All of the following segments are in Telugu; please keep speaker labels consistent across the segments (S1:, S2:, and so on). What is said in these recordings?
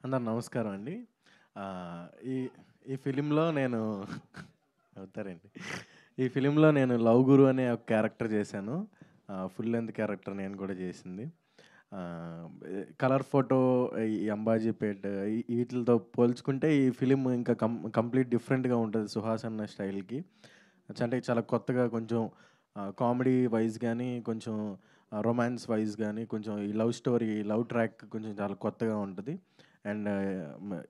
S1: అందరు నమస్కారం అండి. ఈ ఈ ఫిలింలో నేను అవుతారండి. ఈ ఫిలింలో నేను లవ్ గురు అనే ఒక క్యారెక్టర్ చేశాను. ఫుల్ లెంత్ క్యారెక్టర్ నేను కూడా చేసింది. కలర్ ఫోటో, ఈ అంబాజీపేట్ వీటిలతో పోల్చుకుంటే ఈ ఫిలిం ఇంకా కంప్లీట్ డిఫరెంట్గా ఉంటుంది సుహాస్ అన్న స్టైల్కి. అంటే చాలా కొత్తగా కొంచెం కామెడీ వైజ్ కానీ, కొంచెం రొమాన్స్ వైజ్ కానీ, కొంచెం ఈ లవ్ స్టోరీ, లవ్ ట్రాక్ కొంచెం చాలా కొత్తగా ఉంటుంది. అండ్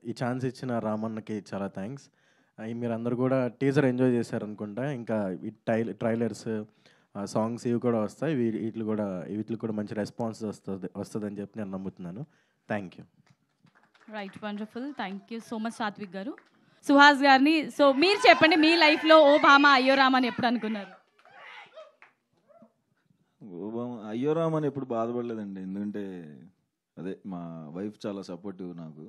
S1: ఈ ఛాన్స్ ఇచ్చిన రామన్నకి చాలా థ్యాంక్స్. మీరందరూ కూడా టీజర్ ఎంజాయ్ చేశారనుకుంటా. ఇంకా ఈ ట్రైలర్స్, సాంగ్స్ ఇవి కూడా వస్తాయి. వీటికి కూడా మంచి రెస్పాన్స్ వస్తుందని చెప్పి నేను నమ్ముతున్నాను. Thank you.
S2: Right, wonderful. Thank you so much Satvik గారు. సుహాస్ గారిని సో మీరు చెప్పండి, మీ లైఫ్లో ఓ భామ అయ్యో రామని ఎప్పుడు అనుకున్నారు?
S3: అయ్యో రామని ఎప్పుడు బాధపడలేదండి. ఎందుకంటే అదే మా వైఫ్ చాలా సపోర్టివ్ నాకు.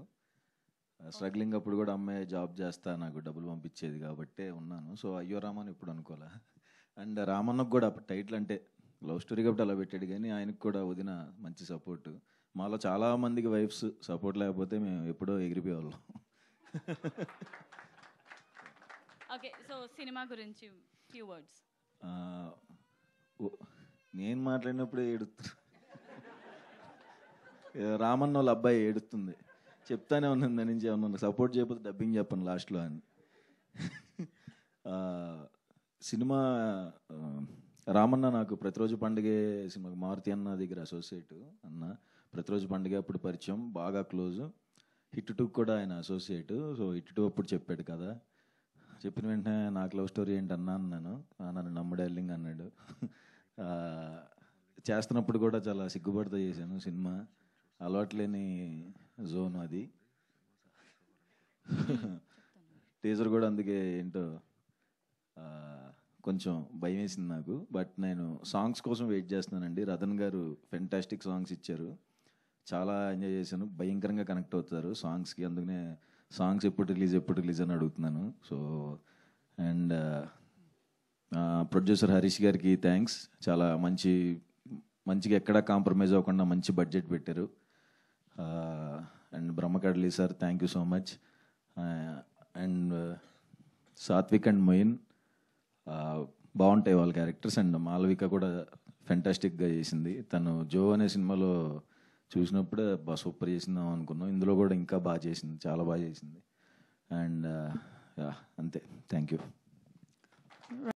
S3: స్ట్రగ్లింగ్ అప్పుడు కూడా అమ్మాయి జాబ్ చేస్తా నాకు డబ్బులు పంపించేది కాబట్టే ఉన్నాను. సో అయ్యో రామని ఎప్పుడు అనుకోలే. అండ్ రామన్నకు కూడా టైటిల్ అంటే లవ్ స్టోరీ కాబట్టి అలా పెట్టాడు, కానీ ఆయనకు కూడా వదిన మంచి సపోర్ట్. మాలో చాలా మందికి వైఫ్స్ సపోర్ట్ లేకపోతే మేము ఎప్పుడో ఎగిరిపోయేవాళ్ళం.
S2: ఓకే, సో సినిమా గురించి ఫ్యూ వర్డ్స్.
S3: నేను మాట్లాడినప్పుడే రామన్న వాళ్ళ అబ్బాయి ఏడుస్తుంది. చెప్తానే ఉన్నాను దాని నుంచి, ఏమన్నా సపోర్ట్ చేయకపోతే డబ్బింగ్ చెప్పను లాస్ట్లో అని. సినిమా రామన్న నాకు ప్రతిరోజు పండుగే సినిమాకి మారుతి అన్న దగ్గర అసోసియేట్ అన్న. ప్రతిరోజు పండుగ అప్పుడు పరిచయం, బాగా క్లోజు. హిట్ 2 కూడా ఆయన అసోసియేట్. సో హిట్ 2 అప్పుడు చెప్పాడు కదా, చెప్పిన వెంటనే నాకు లవ్ స్టోరీ ఏంటన్నా అన్నాను. నన్ను నమ్ముడెల్లింగ్ అన్నాడు. చేస్తున్నప్పుడు కూడా చాలా సిగ్గుపడుతూ చేశాను సినిమా. అలవాట్లేని జోన్ అది. టీజర్ కూడా అందుకే ఏంటో కొంచెం భయం వేసింది నాకు. బట్ నేను సాంగ్స్ కోసం వెయిట్ చేస్తున్నానండి. రతన్ గారు ఫెంటాస్టిక్ సాంగ్స్ ఇచ్చారు, చాలా ఎంజాయ్ చేశాను. భయంకరంగా కనెక్ట్ అవుతారు సాంగ్స్కి, అందుకనే సాంగ్స్ ఎప్పుడు రిలీజ్ అని అడుగుతున్నాను. సో అండ్ ప్రొడ్యూసర్ హరీష్ గారికి థ్యాంక్స్. చాలా మంచిగా ఎక్కడా కాంప్రమైజ్ అవ్వకుండా మంచి బడ్జెట్ పెట్టారు. And Brahmakadli sir thank you so much. And Satvik and Moin బాగుంటాయి వాళ్ళ క్యారెక్టర్స్. అండ్ మాలవిక కూడా ఫెంటాస్టిక్గా చేసింది. తను జో అనే సినిమాలో చూసినప్పుడే సూపర్ చేసిందాం అనుకున్నాం. ఇందులో కూడా ఇంకా బాగా చేసింది, చాలా బాగా చేసింది. అండ్ అంతే, థ్యాంక్ యూ.